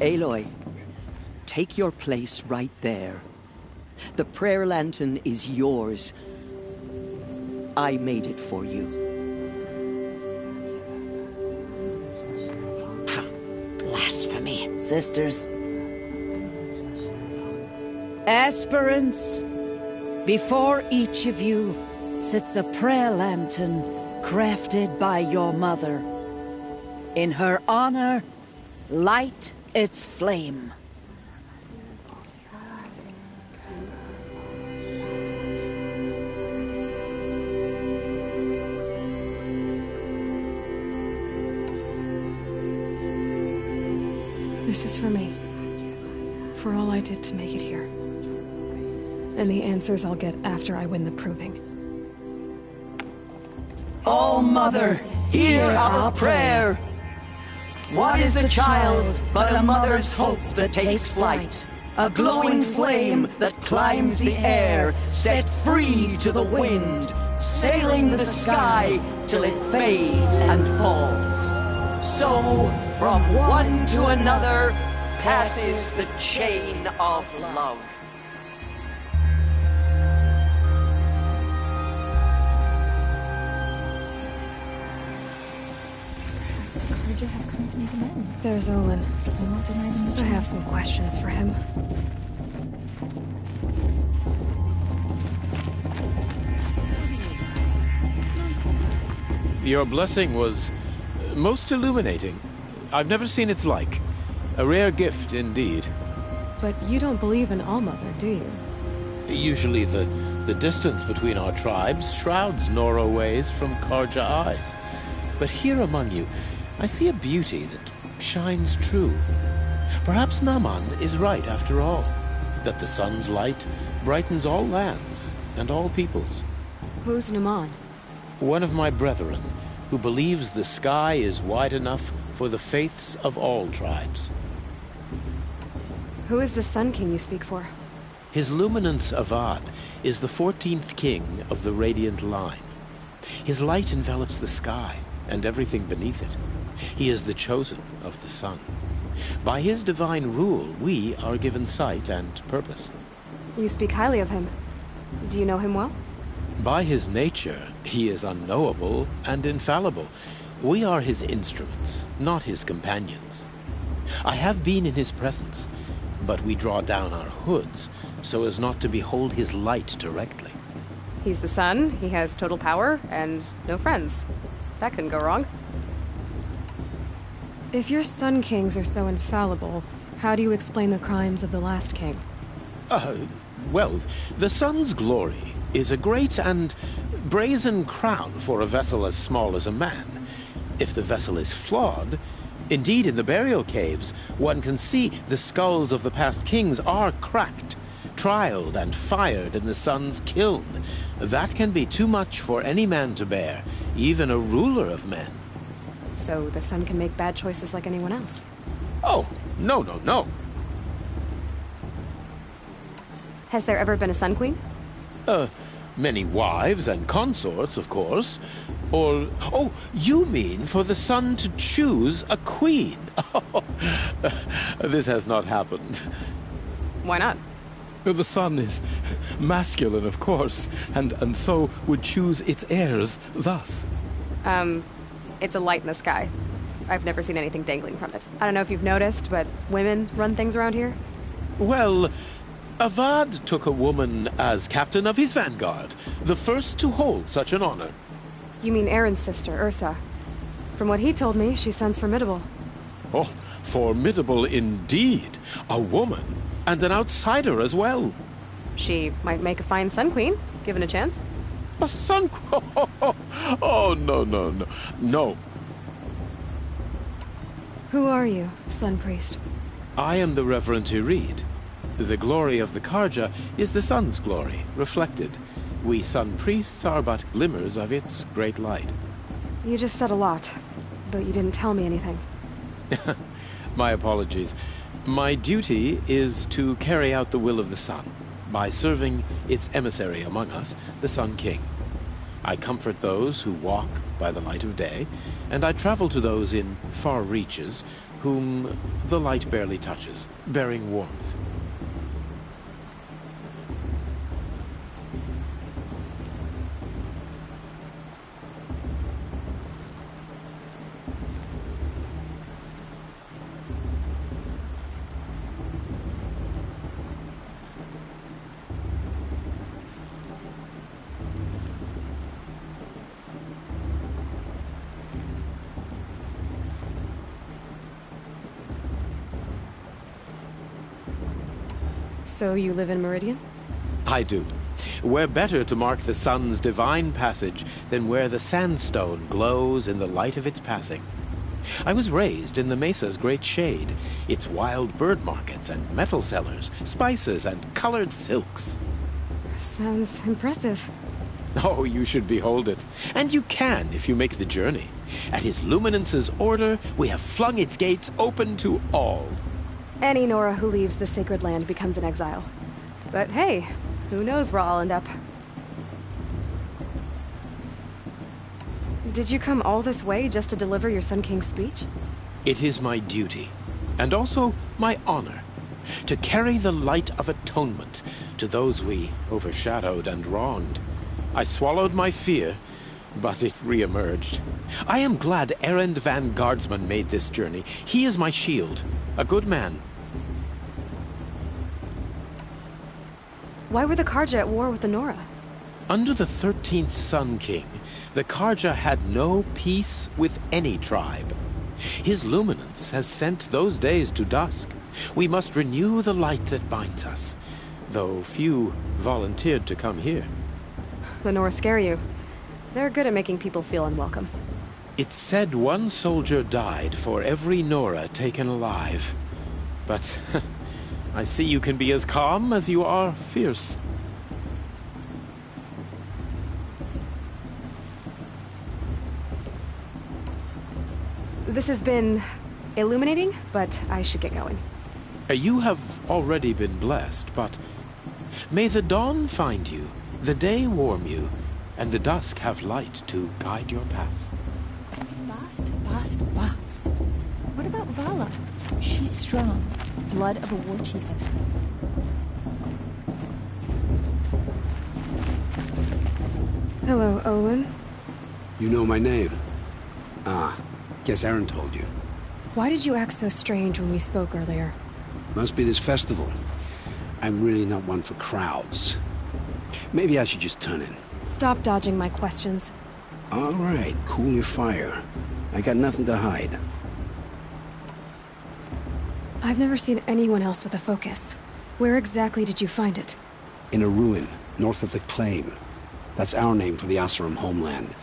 Aloy, take your place right there. The prayer lantern is yours. I made it for you. Blasphemy. Sisters. Aspirants, before each of you sits a prayer lantern crafted by your mother. In her honor, light its flame. This is for me. For all I did to make it here. And the answers I'll get after I win the proving. All Mother, hear our prayer! What is the child but a mother's hope that takes flight? A glowing flame that climbs the air, set free to the wind, sailing the sky till it fades and falls. So, from one to another, passes the chain of love. to make amends. There's Olin. I won't deny them the I chance. have some questions for him. Your blessing was most illuminating. I've never seen its like. A rare gift indeed. But you don't believe in Allmother, do you? Usually the distance between our tribes shrouds Nora ways from Karja eyes. But here among you, I see a beauty that shines true. Perhaps Naman is right after all, that the sun's light brightens all lands and all peoples. Who's Naman? One of my brethren, who believes the sky is wide enough for the faiths of all tribes. Who is the Sun King you speak for? His Luminance Avad is the 14th king of the Radiant Line. His light envelops the sky and everything beneath it. He is the chosen of the sun. By his divine rule, we are given sight and purpose. You speak highly of him. Do you know him well? By his nature, he is unknowable and infallible. We are his instruments, not his companions. I have been in his presence, but we draw down our hoods so as not to behold his light directly. He's the sun, he has total power, and no friends. That couldn't go wrong. If your Sun Kings are so infallible, how do you explain the crimes of the last king? Well, the sun's glory is a great and brazen crown for a vessel as small as a man. If the vessel is flawed, indeed in the burial caves, one can see the skulls of the past kings are cracked, trialed and fired in the sun's kiln. That can be too much for any man to bear, even a ruler of men. So the sun can make bad choices like anyone else? Oh, no. Has there ever been a Sun Queen? Many wives and consorts, of course. Or, oh, you mean for the sun to choose a queen? This has not happened. Why not? The sun is masculine, of course, and so would choose its heirs thus. It's a light in the sky. I've never seen anything dangling from it. I don't know if you've noticed, but women run things around here. Well, Avad took a woman as captain of his vanguard, the first to hold such an honor. You mean Aaron's sister, Ursa. From what he told me, she sounds formidable. Oh, formidable indeed. A woman, and an outsider as well. She might make a fine Sun Queen, given a chance. A Sun Queen? Oh, no. Who are you, Sun Priest? I am the Reverend Irid. The glory of the Karja is the sun's glory, reflected. We Sun Priests are but glimmers of its great light. You just said a lot, but you didn't tell me anything. My apologies. My duty is to carry out the will of the sun, by serving its emissary among us, the Sun King. I comfort those who walk by the light of day, and I travel to those in far reaches whom the light barely touches, bearing warmth. So you live in Meridian? I do. Where better to mark the sun's divine passage than where the sandstone glows in the light of its passing? I was raised in the mesa's great shade, its wild bird markets and metal cellars, spices and colored silks. Sounds impressive. Oh, you should behold it. And you can if you make the journey. At His Luminance's order, we have flung its gates open to all. Any Nora who leaves the sacred land becomes an exile. But hey, who knows where I'll end up. Did you come all this way just to deliver your Sun King's speech? It is my duty, and also my honor, to carry the light of atonement to those we overshadowed and wronged. I swallowed my fear, but it re-emerged. I am glad Erend van Guardsman made this journey. He is my shield. A good man. Why were the Karja at war with the Nora? Under the 13th Sun King, the Karja had no peace with any tribe. His luminance has sent those days to dusk. We must renew the light that binds us, though few volunteered to come here. The Nora scare you. They're good at making people feel unwelcome. It's said one soldier died for every Nora taken alive. But I see you can be as calm as you are fierce. This has been illuminating, but I should get going. You have already been blessed, but may the dawn find you, the day warm you, and the dusk have light to guide your path. Bast. What about Vala? She's strong. Blood of a war chief in her. Hello, Olin. You know my name? Ah, guess Aaron told you. Why did you act so strange when we spoke earlier? Must be this festival. I'm really not one for crowds. Maybe I should just turn in. Stop dodging my questions. All right, cool your fire. I got nothing to hide. I've never seen anyone else with a focus. Where exactly did you find it? In a ruin, north of the Claim. That's our name for the Oseram homeland.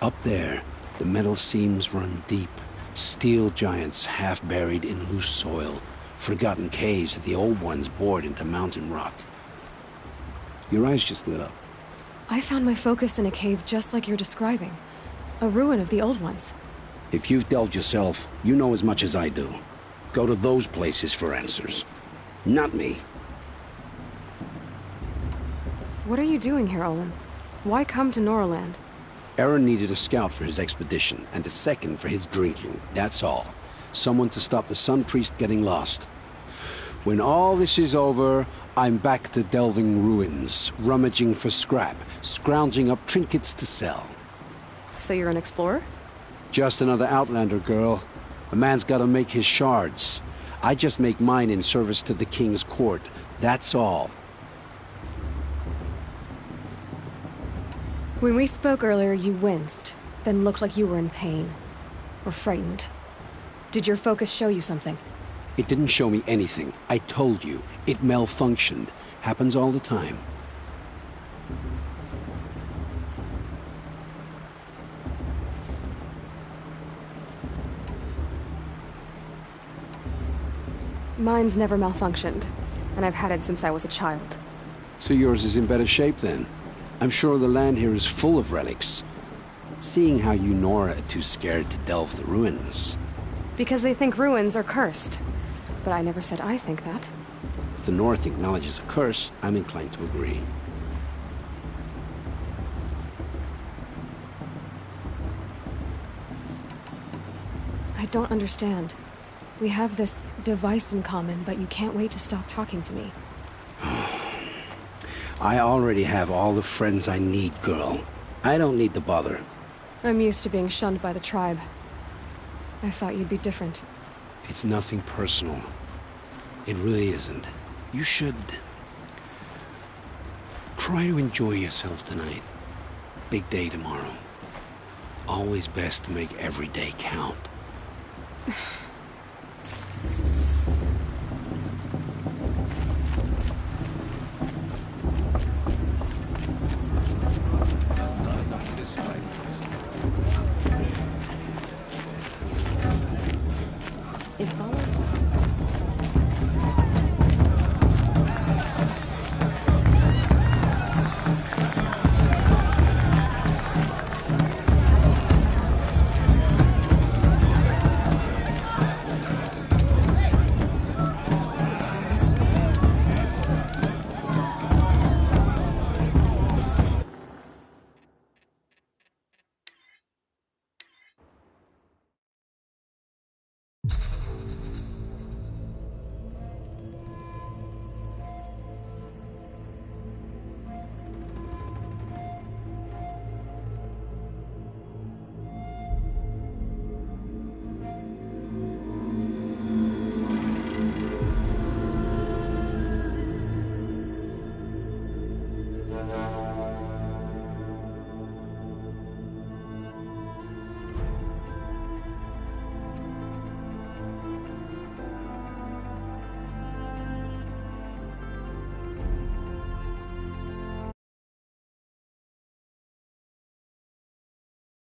Up there, the metal seams run deep. Steel giants half buried in loose soil. Forgotten caves that the old ones bored into mountain rock. Your eyes just lit up. I found my focus in a cave just like you're describing. A ruin of the old ones. If you've delved yourself, you know as much as I do. Go to those places for answers. Not me. What are you doing here, Olin? Why come to Noraland? Aaron needed a scout for his expedition, and a second for his drinking. That's all. Someone to stop the Sun Priest getting lost. When all this is over, I'm back to delving ruins, rummaging for scrap, scrounging up trinkets to sell. So you're an explorer? Just another Outlander, girl. A man's gotta make his shards. I just make mine in service to the King's court. That's all. When we spoke earlier, you winced, then looked like you were in pain. Or frightened. Did your focus show you something? It didn't show me anything. I told you. It malfunctioned. Happens all the time. Mine's never malfunctioned, and I've had it since I was a child. So yours is in better shape then? I'm sure the land here is full of relics. Seeing how you Nora are too scared to delve the ruins. Because they think ruins are cursed. But I never said I think that. If the North acknowledges a curse, I'm inclined to agree. I don't understand. We have this device in common, but you can't wait to stop talking to me. I already have all the friends I need, girl. I don't need the bother. I'm used to being shunned by the tribe. I thought you'd be different. It's nothing personal. It really isn't. You should try to enjoy yourself tonight. Big day tomorrow. Always best to make every day count.